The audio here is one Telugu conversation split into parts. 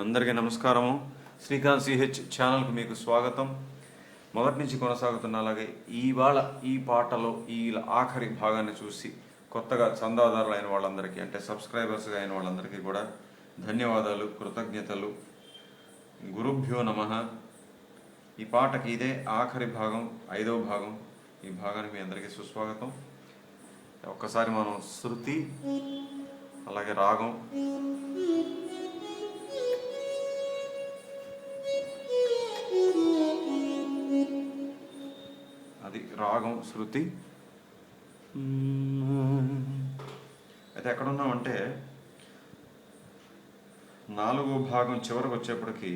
అందరికీ నమస్కారము. శ్రీకాంత్ ch ఛానల్కి మీకు స్వాగతం. మొదటి నుంచి కొనసాగుతున్న అలాగే ఇవాళ ఈ పాటలో ఈ ఆఖరి భాగాన్ని చూసి కొత్తగా చందాదారులు అయిన వాళ్ళందరికీ అంటే సబ్స్క్రైబర్స్గా అయిన వాళ్ళందరికీ కూడా ధన్యవాదాలు, కృతజ్ఞతలు. గురుభ్యో నమః. ఈ పాటకి ఇదే ఆఖరి భాగం, 5వ భాగం. ఈ భాగానికి మీ అందరికీ సుస్వాగతం. ఒక్కసారి మనం శృతి అలాగే రాగం అది రాగం శృతి అయితే ఎక్కడున్నామంటే 4వ భాగం చివరికి వచ్చేప్పటికి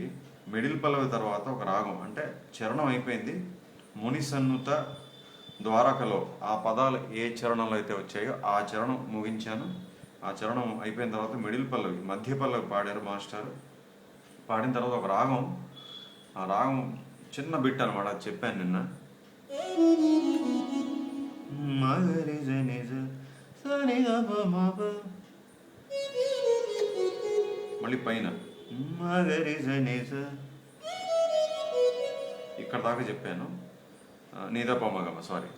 మిడిల్ పల్లవి తర్వాత ఒక రాగం అంటే చరణం అయిపోయింది. మునిసన్నుత ద్వారకలో ఆ పదాలు ఏ చరణంలో అయితే వచ్చాయో ఆ చరణం ముగించాను. ఆ చరణం అయిపోయిన తర్వాత మిడిల్ పల్లవి, మధ్య పల్లవి పాడారు మాస్టారు. పాడిన తర్వాత ఒక రాగం, ఆ రాగం చిన్న బిట్ అనమాట, అది చెప్పాను నిన్న. మళ్ళీ పైన ఇక్కడ దాకా చెప్పాను. దపమగమ, సారీ.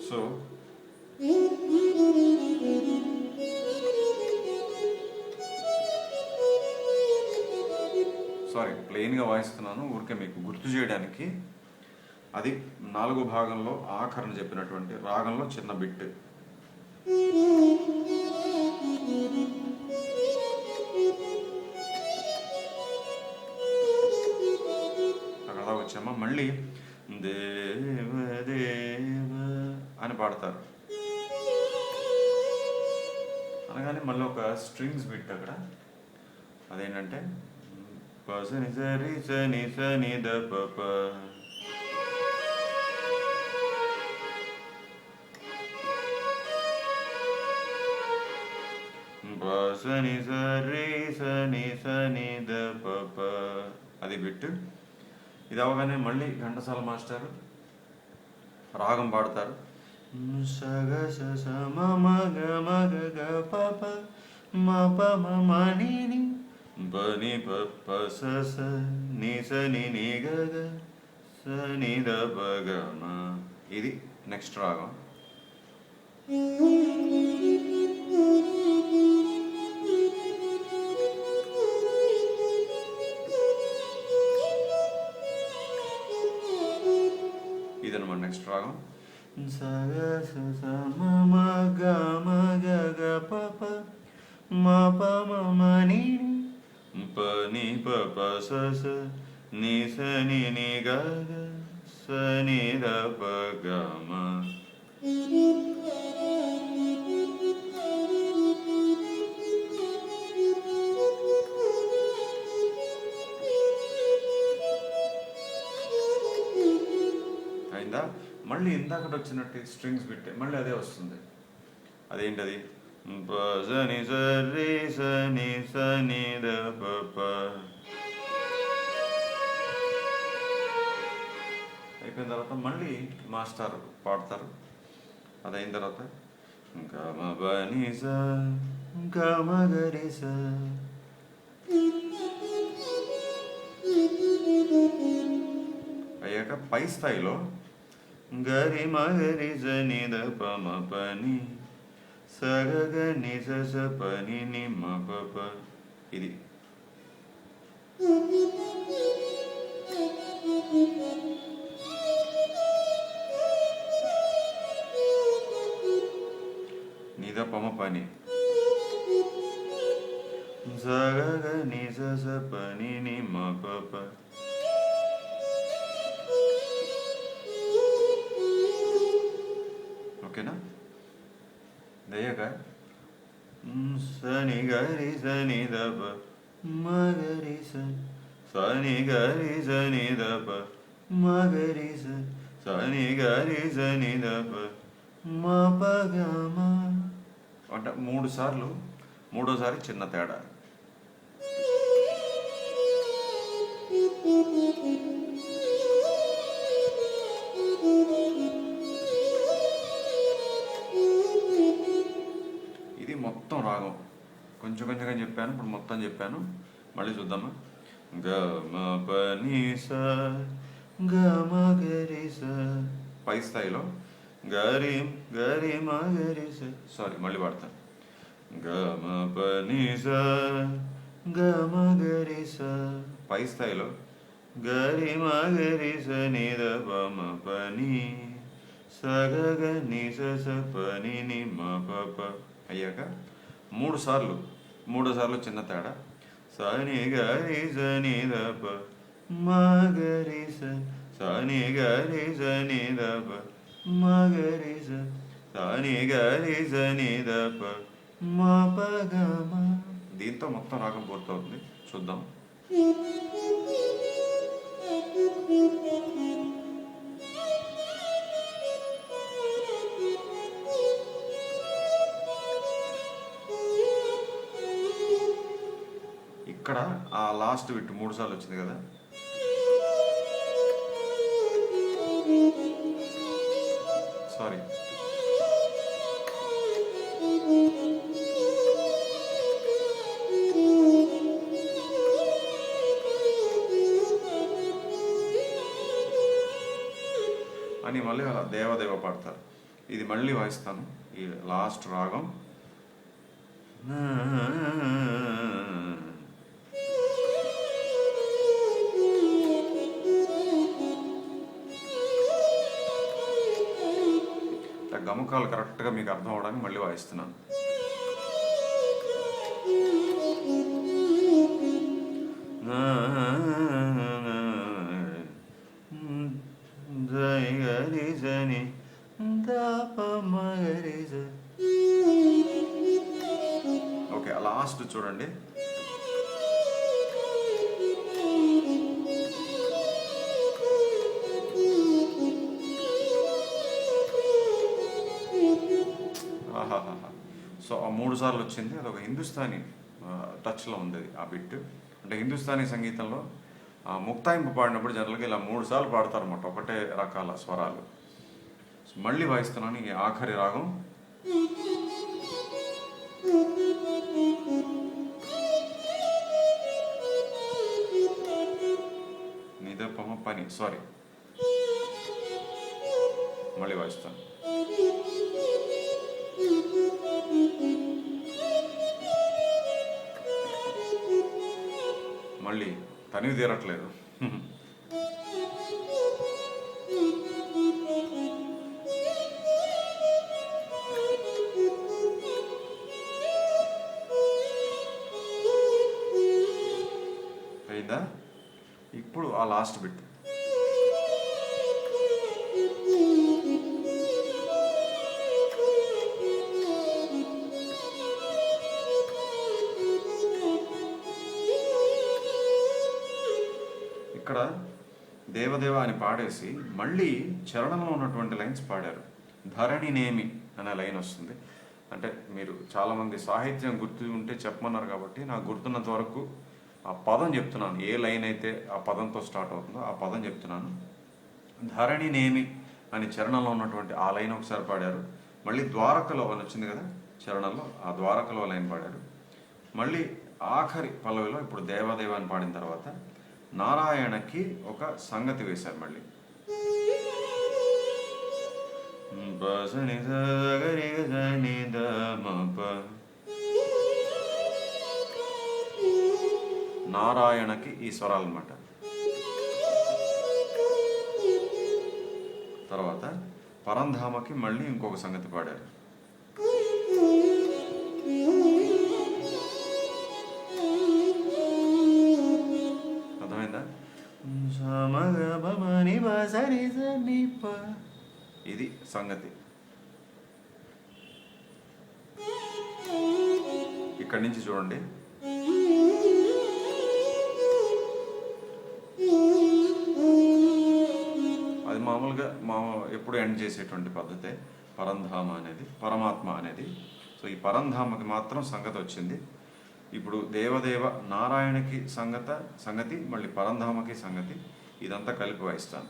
సో సారీ, ప్లెయిన్గా వాయిస్తున్నాను ఊరికే మీకు గుర్తు చేయడానికి. అది 4వ భాగంలో ఆఖరణ చెప్పినటువంటి రాగంలో చిన్న బిట్. అక్కడ వచ్చామా, మళ్ళీ దేవ దేవ అని పాడతారు. అనగానే మళ్ళీ ఒక స్ట్రింగ్స్ బిట్ అక్కడ. అదేంటంటే పసని సరి సని సని ద పప, పసని సరి సని సని ద పప, అది బిట్. ఇది అవగానే మళ్ళీ ఘంటసాల మాస్టారు రాగం పాడతారు. సగ స మ గ మ గ గ ప ప మ ప మ మ ని ని బని ప ప స స ని స ని ని గ గ స ని ద ప గ మ. ఇది నెక్స్ట్ రాగం. ఇదన్నమాట నెక్స్ట్ రాగం. సగ స స మ మ గ మ గ గ ప ప మ ప మ మ ని ని ప ని ప ప స స ని స ని ని గ గ స ని ద ప గ మ. అయిందా? మళ్ళీ ఇందాకటి వచ్చినట్టు స్ట్రింగ్స్ బిట్టే మళ్ళీ అదే వస్తుంది. అదేంటది? ప స ని స రి స ని స ని ద ప ప. అయిపోయిన తర్వాత మళ్ళీ మాస్టర్ పాడతారు. అదైన తర్వాత గ మ ప ని స గ మ గ రి స, అయ్యాక పై స్థాయిలో గరి మగరి స ని ద ప మ ప ని స గ గ ని స స ప ని ని మ ప ప. ఇది ని ద ప మ ప ని స గ గ ని స స ప ని ని మ ప ప. ఓకేనా? దయ్యాక సని గరి సని ద ప మ గరి స సని గరి సని ద ప మ గరి స సని గరి సని ద ప మ ప గ మ. అంటే 3 సార్లు, మూడోసారి చిన్న తేడా. ఇది మొత్తం రాగం. కొంచెం కొంచెంగా చెప్పాను, ఇప్పుడు మొత్తం చెప్పాను. మళ్ళీ చూద్దామా. గ మ ప ని స గ మ గ రి స పై స్థాయిలో గరి గరి మ గరి స. సారీ, మళ్ళీ పాడతాను. గ మ ప ని స గ మ గ రి స పై స్థాయిలో గరి మ గరి స ని ద ప మ ప ని స గ గ ని స స ప ని ని మ ప ప అయ్యాక మూడు సార్లు చిన్న తేడా. స ని గ రి స ని ద ప మ గ రి స స ని గ రి స ని ద ప మ గ రి స స ని గ రి స ని ద ప మ ప గ మ. దీంతో మొత్తం రాగం పూర్తవుతుంది. చూద్దాం. ఇక్కడ ఆ లాస్ట్ విట్టు 3 సార్లు వచ్చింది కదా, సారీ, అని మళ్ళీ అలా దేవదేవ పాడతారు. ఇది మళ్ళీ వాయిస్తాను, ఈ లాస్ట్ రాగం. గమకాలు కరెక్ట్గా మీకు అర్థం అవడానికి మళ్ళీ వాయిస్తున్నాను. ఓకే, లాస్ట్ చూడండి. సో ఆ 3 సార్లు వచ్చింది. అదొక హిందుస్థానీ టచ్లో ఉంది ఆ బిట్. అంటే హిందుస్థానీ సంగీతంలో ముక్తాయింపు పాడినప్పుడు జనరల్గా ఇలా 3 సార్లు పాడతారు అన్నమాట, ఒకటే రకాల స్వరాలు. మళ్ళీ వాయిస్తున్నాను ఈ ఆఖరి రాగం. నిదపమ పని, సారీ, మళ్ళీ వాయిస్తాను. మళ్ళీ తనివి తీరట్లేదు. అయిందా? ఇప్పుడు ఆ లాస్ట్ బిట్. ఇక్కడ దేవదేవ అని పాడేసి మళ్ళీ చరణంలో ఉన్నటువంటి లైన్స్ పాడారు. ధరణినేమి అనే లైన్ వస్తుంది. అంటే మీరు చాలామంది సాహిత్యం గుర్తు ఉంటే చెప్పమన్నారు కాబట్టి నాకు గుర్తున్నంత వరకు ఆ పదం చెప్తున్నాను. ఏ లైన్ అయితే ఆ పదంతో స్టార్ట్ అవుతుందో ఆ పదం చెప్తున్నాను. ధరణినేమి అని చరణంలో ఉన్నటువంటి ఆ లైన్ ఒకసారి పాడారు. మళ్ళీ ద్వారకలో అని వచ్చింది కదా చరణంలో, ఆ ద్వారకలో లైన్ పాడారు. మళ్ళీ ఆఖరి పల్లవిలో ఇప్పుడు దేవదేవ అని పాడిన తర్వాత నారాయణకి ఒక సంగతి వేశారు. మళ్ళీ నారాయణకి ఈ స్వరాలు అన్నమాట. తర్వాత పరంధామకి మళ్ళీ ఇంకొక సంగతి పాడారు. అర్థమైందా? ఇది సంగతి. ఇక్కడి నుంచి చూడండి. అది మామూలుగా ఎప్పుడు ఎండ్ చేసేటువంటి పద్ధతే పరంధామ అనేది, పరమాత్మ అనేది. సో ఈ పరంధామకి మాత్రం సంగతి వచ్చింది. ఇప్పుడు దేవదేవ నారాయణకి సంగతి, మళ్ళీ పరంధామకి సంగతి, ఇదంతా కలిపి వాయిస్తాను.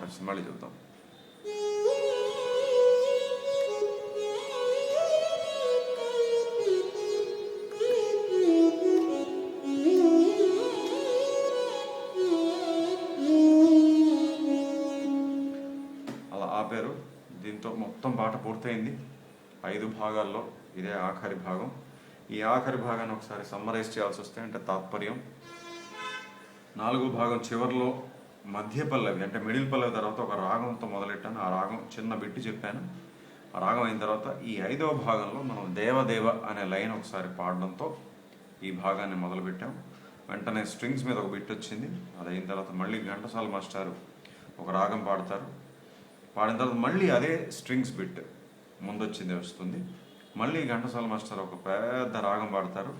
నడుస్తుంది. మళ్ళీ చూద్దాం. అలా ఆపారు. దీంతో మొత్తం పాట పూర్తయింది. 5 భాగాల్లో ఇదే ఆఖరి భాగం. ఈ ఆఖరి భాగాన్ని ఒకసారి సమ్మరైజ్ చేయాల్సి వస్తే అంటే తాత్పర్యం, 4వ భాగం చివరిలో మధ్య పల్లవి అంటే మిడిల్ పల్లవి తర్వాత ఒక రాగంతో మొదలెట్టాను. ఆ రాగం చిన్న బిట్టు చెప్పాను. ఆ రాగం అయిన తర్వాత ఈ 5వ భాగంలో మనం దేవ అనే లైన్ ఒకసారి పాడడంతో ఈ భాగాన్ని మొదలుపెట్టాం. వెంటనే స్ట్రింగ్స్ మీద ఒక బిట్ వచ్చింది. అది అయిన తర్వాత మళ్ళీ ఘంటసాల మాస్టారు ఒక రాగం పాడతారు. పాడిన తర్వాత మళ్ళీ అదే స్ట్రింగ్స్ బిట్ ముందొచ్చింది వస్తుంది. మళ్ళీ ఘంటసాల మాస్టర్ ఒక పెద్ద రాగం పాడతారు.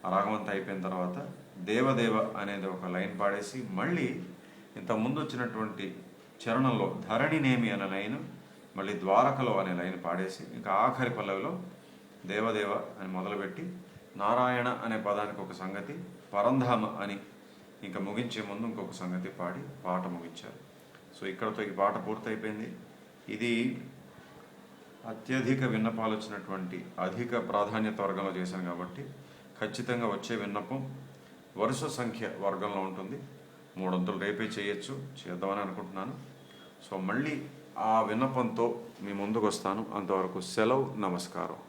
ఆ రాగం అంతా అయిపోయిన తర్వాత దేవ అనేది ఒక లైన్ పాడేసి మళ్ళీ ఇంత ముందు వచ్చినటువంటి చరణంలో ధరణినేమి అనే లైన్, మళ్ళీ ద్వారకలో అనే లైన్ పాడేసి ఇంకా ఆఖరి పల్లవిలో దేవ అని మొదలుపెట్టి నారాయణ అనే పదానికి ఒక సంగతి, పరంధామ అని ఇంకా ముగించే ముందు ఇంకొక సంగతి పాడి పాట ముగించారు. సో ఇక్కడతో ఈ పాట పూర్తయిపోయింది. ఇది అత్యధిక విన్నపాలు వచ్చినటువంటి అధిక ప్రాధాన్యత వర్గంలో చేశాను కాబట్టి ఖచ్చితంగా వచ్చే విన్నపం వరుస సంఖ్య వర్గంలో ఉంటుంది. 3 వంతులు రేపే చేద్దామని అనుకుంటున్నాను. సో మళ్ళీ ఆ విన్నపంతో మీ ముందుకు వస్తాను. అంతవరకు సెలవు, నమస్కారం.